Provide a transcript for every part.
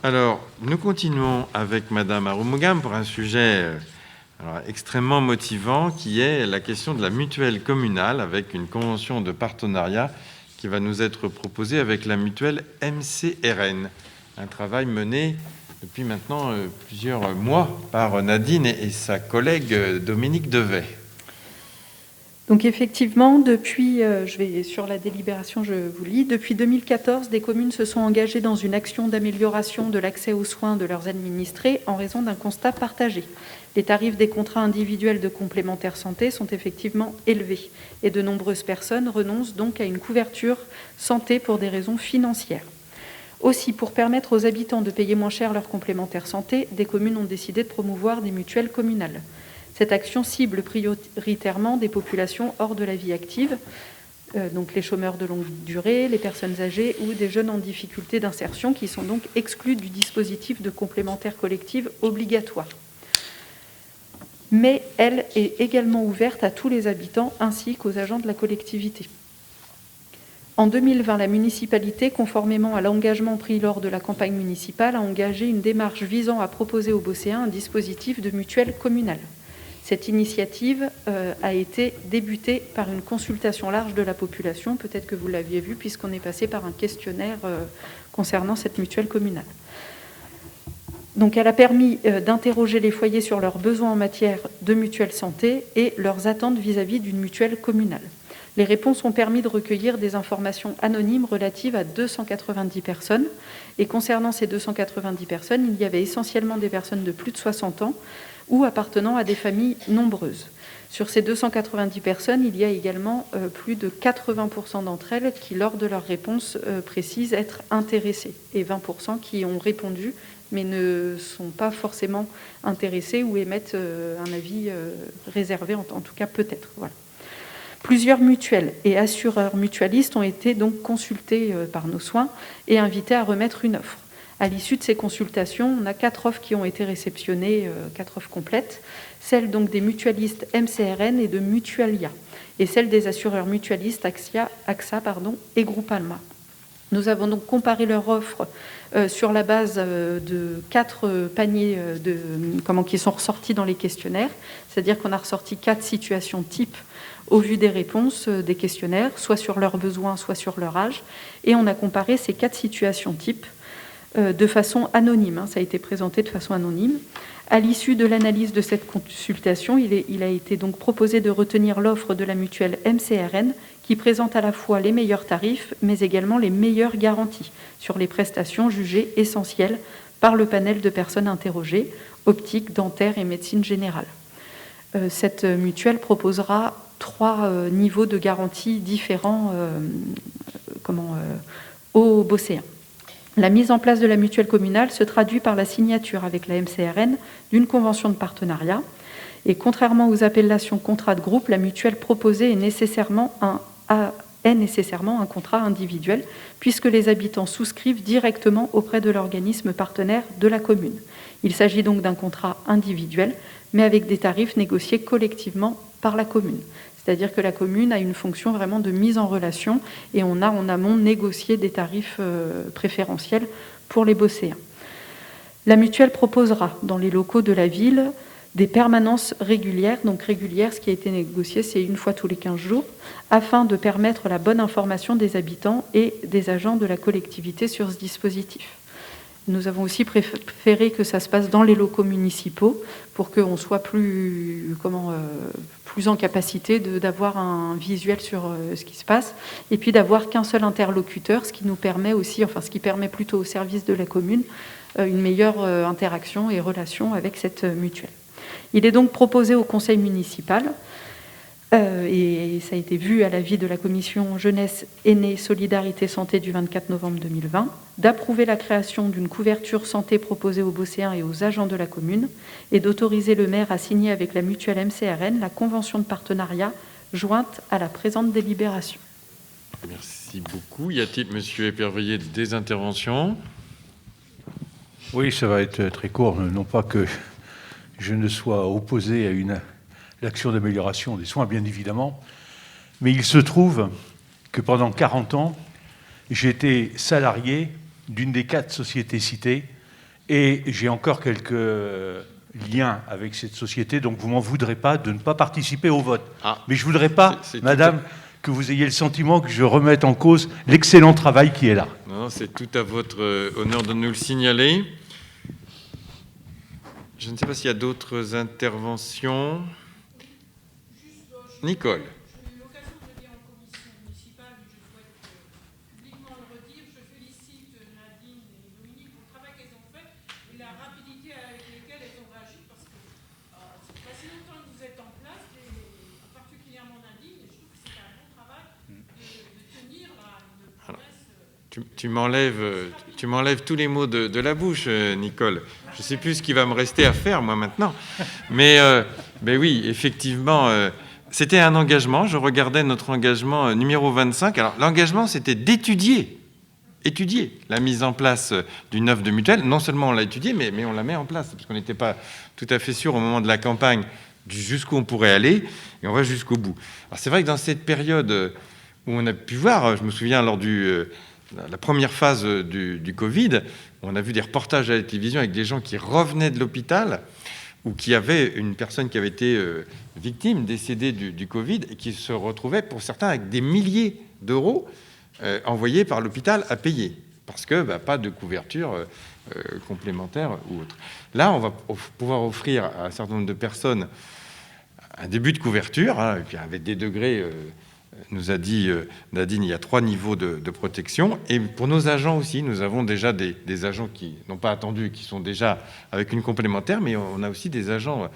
Alors, nous continuons avec Madame Aroumogam pour un sujet extrêmement motivant qui est la question de la mutuelle communale avec une convention de partenariat qui va nous être proposée avec la mutuelle MCRN. Un travail mené depuis maintenant plusieurs mois par Nadine et sa collègue Dominique Devet. Donc effectivement, depuis, je vais sur la délibération, je vous lis, depuis 2014, des communes se sont engagées dans une action d'amélioration de l'accès aux soins de leurs administrés en raison d'un constat partagé. Les tarifs des contrats individuels de complémentaire santé sont effectivement élevés et de nombreuses personnes renoncent donc à une couverture santé pour des raisons financières. Aussi, pour permettre aux habitants de payer moins cher leur complémentaire santé, des communes ont décidé de promouvoir des mutuelles communales. Cette action cible prioritairement des populations hors de la vie active, donc les chômeurs de longue durée, les personnes âgées ou des jeunes en difficulté d'insertion qui sont donc exclus du dispositif de complémentaire collective obligatoire. Mais elle est également ouverte à tous les habitants ainsi qu'aux agents de la collectivité. En 2020, la municipalité, conformément à l'engagement pris lors de la campagne municipale, a engagé une démarche visant à proposer aux Bosséens un dispositif de mutuelle communale. Cette initiative a été débutée par une consultation large de la population. Peut-être que vous l'aviez vu, puisqu'on est passé par un questionnaire concernant cette mutuelle communale. Donc, elle a permis d'interroger les foyers sur leurs besoins en matière de mutuelle santé et leurs attentes vis-à-vis d'une mutuelle communale. Les réponses ont permis de recueillir des informations anonymes relatives à 290 personnes. Et concernant ces 290 personnes, il y avait essentiellement des personnes de plus de 60 ans ou appartenant à des familles nombreuses. Sur ces 290 personnes, il y a également plus de 80% d'entre elles qui, lors de leur réponse, précisent être intéressées, et 20% qui ont répondu mais ne sont pas forcément intéressées ou émettent un avis réservé, en tout cas peut-être. Voilà. Plusieurs mutuelles et assureurs mutualistes ont été donc consultés par nos soins et invités à remettre une offre. À l'issue de ces consultations, on a 4 offres qui ont été réceptionnées, 4 offres complètes, celle donc des mutualistes MCRN et de Mutualia, et celle des assureurs mutualistes AXA et Groupama. Nous avons donc comparé leur offre sur la base de 4 paniers qui sont ressortis dans les questionnaires, c'est-à-dire qu'on a ressorti 4 situations types au vu des réponses des questionnaires, soit sur leurs besoins, soit sur leur âge, et on a comparé ces 4 situations types de façon anonyme. Ça a été présenté de façon anonyme. À l'issue de l'analyse de cette consultation, il a été donc proposé de retenir l'offre de la mutuelle MCRN qui présente à la fois les meilleurs tarifs, mais également les meilleures garanties sur les prestations jugées essentielles par le panel de personnes interrogées, optique, dentaire et médecine générale. Cette mutuelle proposera 3 niveaux de garantie différents aux Bosséens. La mise en place de la mutuelle communale se traduit par la signature avec la MCRN d'une convention de partenariat. Et contrairement aux appellations contrat de groupe, la mutuelle proposée est nécessairement un contrat individuel, puisque les habitants souscrivent directement auprès de l'organisme partenaire de la commune. Il s'agit donc d'un contrat individuel, mais avec des tarifs négociés collectivement par la commune. C'est-à-dire que la commune a une fonction vraiment de mise en relation et on a en amont négocié des tarifs préférentiels pour les Bosséens. La mutuelle proposera dans les locaux de la ville des permanences régulières. Donc régulières, ce qui a été négocié, c'est une fois tous les 15 jours, afin de permettre la bonne information des habitants et des agents de la collectivité sur ce dispositif. Nous avons aussi préféré que ça se passe dans les locaux municipaux pour qu'on soit plus en capacité d'avoir un visuel sur ce qui se passe et puis d'avoir qu'un seul interlocuteur, ce qui nous permet aussi, ce qui permet plutôt au service de la commune une meilleure interaction et relation avec cette mutuelle. Il est donc proposé au conseil municipal et ça a été vu à l'avis de la commission jeunesse, aînés, solidarité, santé du 24 novembre 2020, d'approuver la création d'une couverture santé proposée aux Bosséens et aux agents de la commune et d'autoriser le maire à signer avec la mutuelle MCRN la convention de partenariat jointe à la présente délibération. Merci beaucoup. Y a-t-il, monsieur Épervier, des interventions ? Oui, ça va être très court. Non pas que je ne sois opposé à l'action d'amélioration des soins, bien évidemment, mais il se trouve que pendant 40 ans, j'ai été salarié d'une des 4 sociétés citées Et j'ai encore quelques liens avec cette société, donc vous m'en voudrez pas de ne pas participer au vote. Ah. Mais je voudrais pas, C'est madame, que vous ayez le sentiment que je remette en cause l'excellent travail qui est là. Non, c'est tout à votre honneur de nous le signaler. Je ne sais pas s'il y a d'autres interventions. Nicole. J'ai eu l'occasion de le dire en commission municipale, mais je souhaite publiquement le redire. Je félicite Nadine et Dominique pour le travail qu'elles ont fait et la rapidité avec laquelle elles ont réagi, parce que c'est pas si longtemps que vous êtes en place, et particulièrement Nadine, et je trouve que c'est un bon travail de tenir une promesse. Tu m'enlèves tous les mots de la bouche, Nicole. Je ne sais plus ce qui va me rester à faire, moi, maintenant. Mais oui, effectivement, c'était un engagement. Je regardais notre engagement numéro 25. Alors, l'engagement, c'était d'étudier la mise en place d'une offre de mutuelle. Non seulement on l'a étudiée, mais on la met en place, parce qu'on n'était pas tout à fait sûr au moment de la campagne jusqu'où on pourrait aller, et on va jusqu'au bout. Alors, c'est vrai que dans cette période où on a pu voir, je me souviens lors la première phase du Covid, on a vu des reportages à la télévision avec des gens qui revenaient de l'hôpital ou qui avaient une personne qui avait été victime, décédée du Covid, et qui se retrouvait pour certains avec des milliers d'euros envoyés par l'hôpital à payer, parce que pas de couverture complémentaire ou autre. Là, on va pouvoir offrir à un certain nombre de personnes un début de couverture, et puis avec des degrés... nous a dit Nadine, il y a 3 niveaux de protection. Et pour nos agents aussi, nous avons déjà des agents qui n'ont pas attendu, qui sont déjà avec une complémentaire, mais on a aussi des agents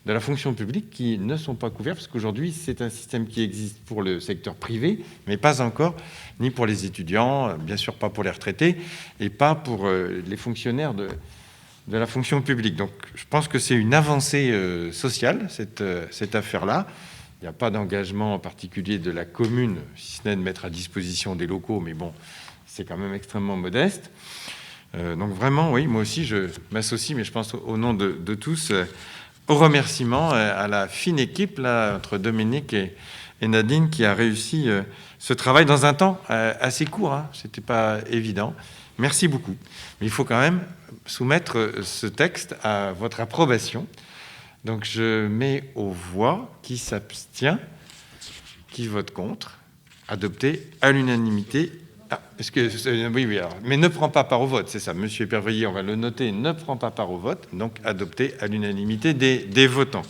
de la fonction publique qui ne sont pas couverts, parce qu'aujourd'hui, c'est un système qui existe pour le secteur privé, mais pas encore, ni pour les étudiants, bien sûr pas pour les retraités, et pas pour les fonctionnaires de la fonction publique. Donc je pense que c'est une avancée sociale, cette affaire-là. Il n'y a pas d'engagement en particulier de la commune, si ce n'est de mettre à disposition des locaux, mais bon, c'est quand même extrêmement modeste. Donc vraiment, oui, moi aussi, je m'associe, mais je pense au nom de tous, au remerciement à la fine équipe là, entre Dominique et Nadine qui a réussi ce travail dans un temps assez court. Hein. Ce n'était pas évident. Merci beaucoup. Mais il faut quand même soumettre ce texte à votre approbation. Donc je mets aux voix qui s'abstient, qui vote contre, adopté à l'unanimité. Ah, oui, alors, mais ne prend pas part au vote, c'est ça, Monsieur Éperveillé, on va le noter, ne prend pas part au vote, donc adopté à l'unanimité des votants.